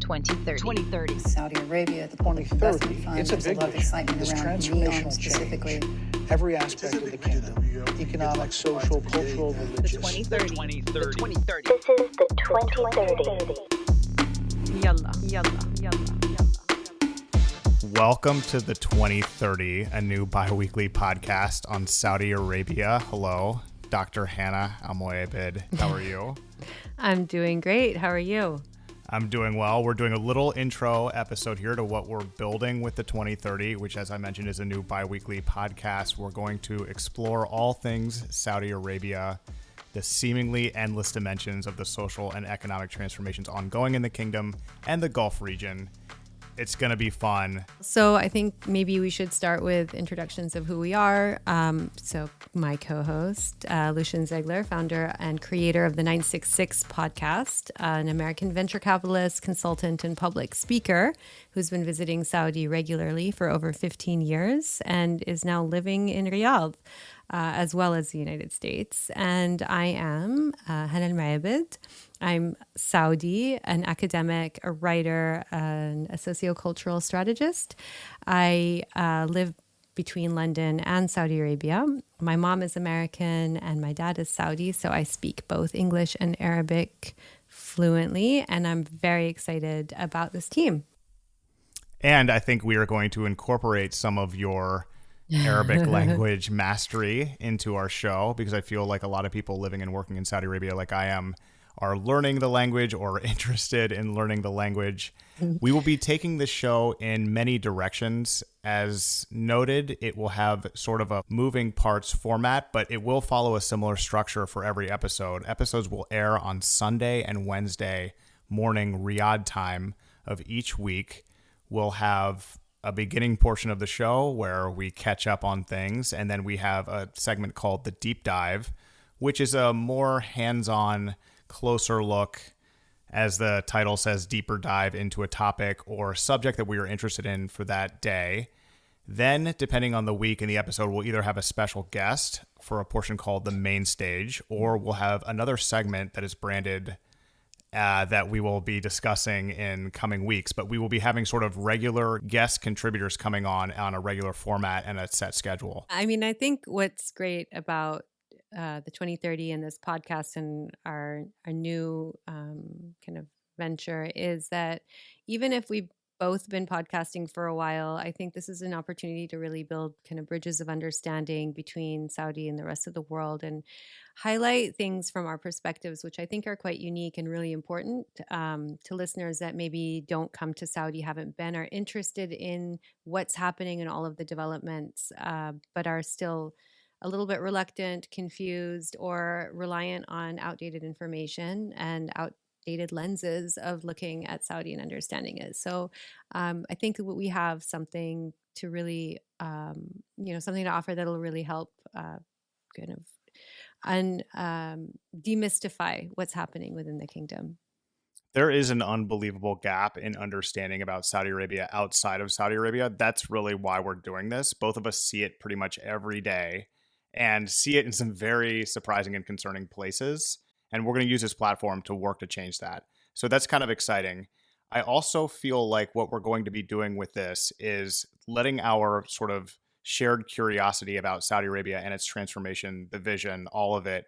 2030. 2030. Saudi Arabia, the point of investment fund, It's a there's a big lot of excitement This around transformational NEOM specifically. change. Every aspect of the kingdom, economic, social, cultural, religious. The 2030. The 2030. This is the 2030. Yalla, yalla, yalla. Welcome to the 2030, a new bi-weekly podcast on Saudi Arabia. Hello, Dr. Hanaa Almoaibed. How are you? I'm doing great. How are you? I'm doing well. We're doing a little intro episode here to what we're building with the 2030, which, as I mentioned, is a new bi-weekly podcast. We're going to explore all things Saudi Arabia, the seemingly endless dimensions of the social and economic transformations ongoing in the kingdom and the Gulf region. It's going to be fun. So I think maybe we should start with introductions of who we are. So my co-host, Lucien Zeigler, founder and creator of the 966 Podcast, an American venture capitalist, consultant, and public speaker who's been visiting Saudi regularly for over 15 years and is now living in Riyadh, as well as the United States. And I am Hanaa and Lucien. I'm Saudi, an academic, a writer, and a sociocultural strategist. I live between London and Saudi Arabia. My mom is American and my dad is Saudi, so I speak both English and Arabic fluently, and I'm very excited about this team. And I think we are going to incorporate some of your Arabic language mastery into our show, because I feel like a lot of people living and working in Saudi Arabia, like I am, are learning the language or interested in learning the language. We will be taking this show in many directions. As noted, it will have sort of a moving parts format, but it will follow a similar structure for every episode. Episodes will air on Sunday and Wednesday morning Riyadh time of each week. We'll have a beginning portion of the show where we catch up on things, and then we have a segment called The Deep Dive, which is a more hands-on, closer look, as the title says, deeper dive into a topic or subject that we are interested in for that day. Then, depending on the week and the episode, we'll either have a special guest for a portion called The Main Stage, or we'll have another segment that is branded that we will be discussing in coming weeks. But we will be having sort of regular guest contributors coming on a regular format and a set schedule. I mean, I think what's great about the 2030 and this podcast and our new kind of venture is that even if we've both been podcasting for a while, I think this is an opportunity to really build kind of bridges of understanding between Saudi and the rest of the world and highlight things from our perspectives, which I think are quite unique and really important to listeners that maybe don't come to Saudi, haven't been, are interested in what's happening in all of the developments, but are still a little bit reluctant, confused, or reliant on outdated information and outdated lenses of looking at Saudi and understanding it. So I think that we have something to really, something to offer that'll really help kind of demystify what's happening within the kingdom. There is an unbelievable gap in understanding about Saudi Arabia outside of Saudi Arabia. That's really why we're doing this. Both of us see it pretty much every day, and see it in some very surprising and concerning places. And we're going to use this platform to work to change that. So that's kind of exciting. I also feel like what we're going to be doing with this is letting our sort of shared curiosity about Saudi Arabia and its transformation, the vision, all of it,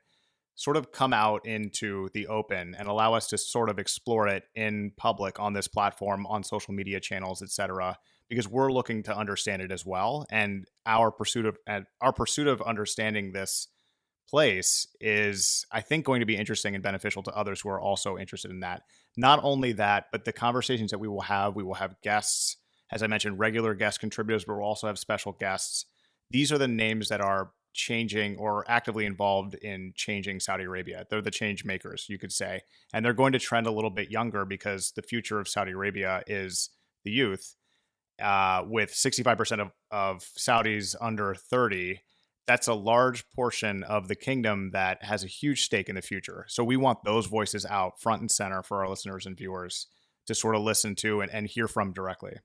sort of come out into the open and allow us to sort of explore it in public on this platform, on social media channels, etc., because we're looking to understand it as well. And our pursuit of understanding this place is, I think, going to be interesting and beneficial to others who are also interested in that. Not only that, but the conversations that we will have guests, as I mentioned, regular guest contributors, but we'll also have special guests. These are the names that are changing or actively involved in changing Saudi Arabia. They're the change makers, you could say. And they're going to trend a little bit younger because the future of Saudi Arabia is the youth. With 65% of Saudis under 30, that's a large portion of the kingdom that has a huge stake in the future. So we want those voices out front and center for our listeners and viewers to sort of listen to and hear from directly.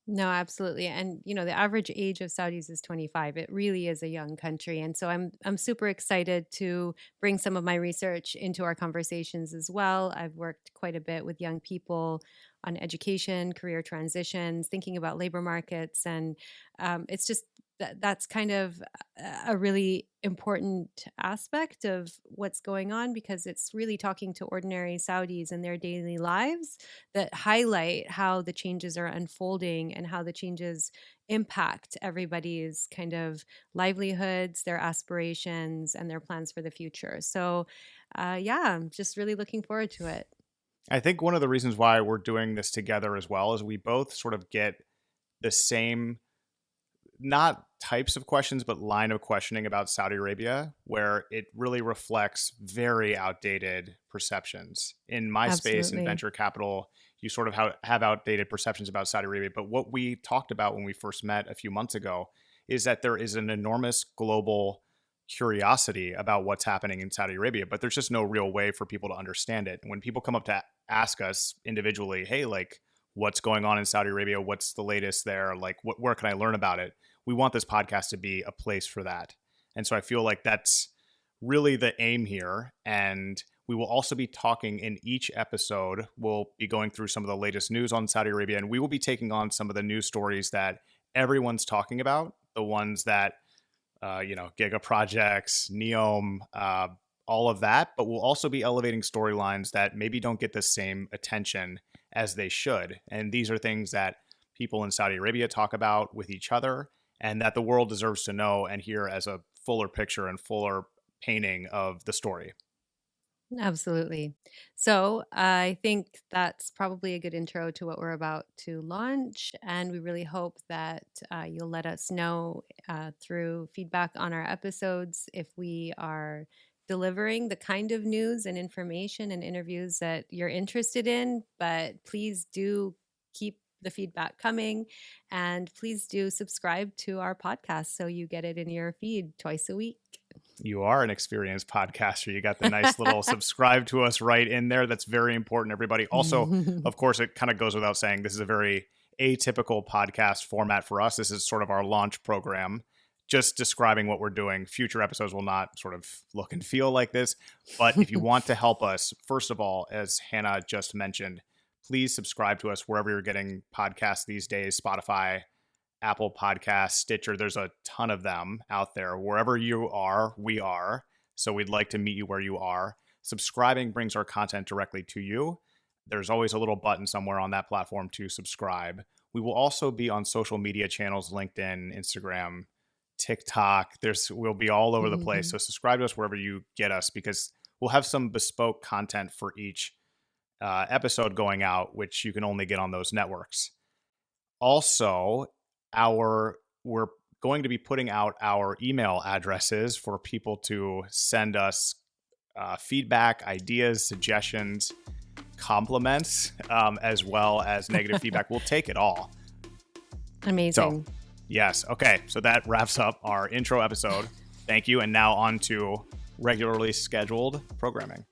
No, absolutely. And the average age of Saudis is 25. It really is a young country. And so I'm super excited to bring some of my research into our conversations as well. I've worked quite a bit with young people on education, career transitions, thinking about labor markets, and it's just that's kind of a really important aspect of what's going on, because it's really talking to ordinary Saudis in their daily lives that highlight how the changes are unfolding and how the changes impact everybody's kind of livelihoods, their aspirations, and their plans for the future. So, yeah, I'm just really looking forward to it. I think one of the reasons why we're doing this together as well is we both sort of get the same, not types of questions, but line of questioning about Saudi Arabia, where it really reflects very outdated perceptions. In my space in Absolutely. venture capital, you sort of have outdated perceptions about Saudi Arabia. But what we talked about when we first met a few months ago is that there is an enormous global curiosity about what's happening in Saudi Arabia, but there's just no real way for people to understand it. And when people come up to ask us individually, hey, like, what's going on in Saudi Arabia? What's the latest there? Like, where can I learn about it? We want this podcast to be a place for that. And so I feel like that's really the aim here. And we will also be talking in each episode. We'll be going through some of the latest news on Saudi Arabia, and we will be taking on some of the news stories that everyone's talking about, the ones that, Giga Projects, Neom, all of that. But we'll also be elevating storylines that maybe don't get the same attention as they should. And these are things that people in Saudi Arabia talk about with each other, and that the world deserves to know and hear as a fuller picture and fuller painting of the story. Absolutely. So I think that's probably a good intro to what we're about to launch. And we really hope that you'll let us know through feedback on our episodes if we are delivering the kind of news and information and interviews that you're interested in. But please do keep the feedback coming, and please do subscribe to our podcast so you get it in your feed twice a week. You are an experienced podcaster. You got the nice little subscribe to us right in there. That's very important, everybody. Also, of course, it kind of goes without saying, this is a very atypical podcast format for us. This is sort of our launch program, just describing what we're doing. Future episodes will not sort of look and feel like this. But if you want to help us, first of all, as Hanaa just mentioned, please subscribe to us wherever you're getting podcasts these days, Spotify, Apple Podcasts, Stitcher. There's a ton of them out there. Wherever you are, we are. So we'd like to meet you where you are. Subscribing brings our content directly to you. There's always a little button somewhere on that platform to subscribe. We will also be on social media channels, LinkedIn, Instagram, TikTok. We'll be all over the place. So subscribe to us wherever you get us, because we'll have some bespoke content for each episode going out, which you can only get on those networks. Also, we're going to be putting out our email addresses for people to send us feedback, ideas, suggestions, compliments, as well as negative feedback. We'll take it all. Amazing. So, yes. Okay. So that wraps up our intro episode. Thank you. And now on to regularly scheduled programming.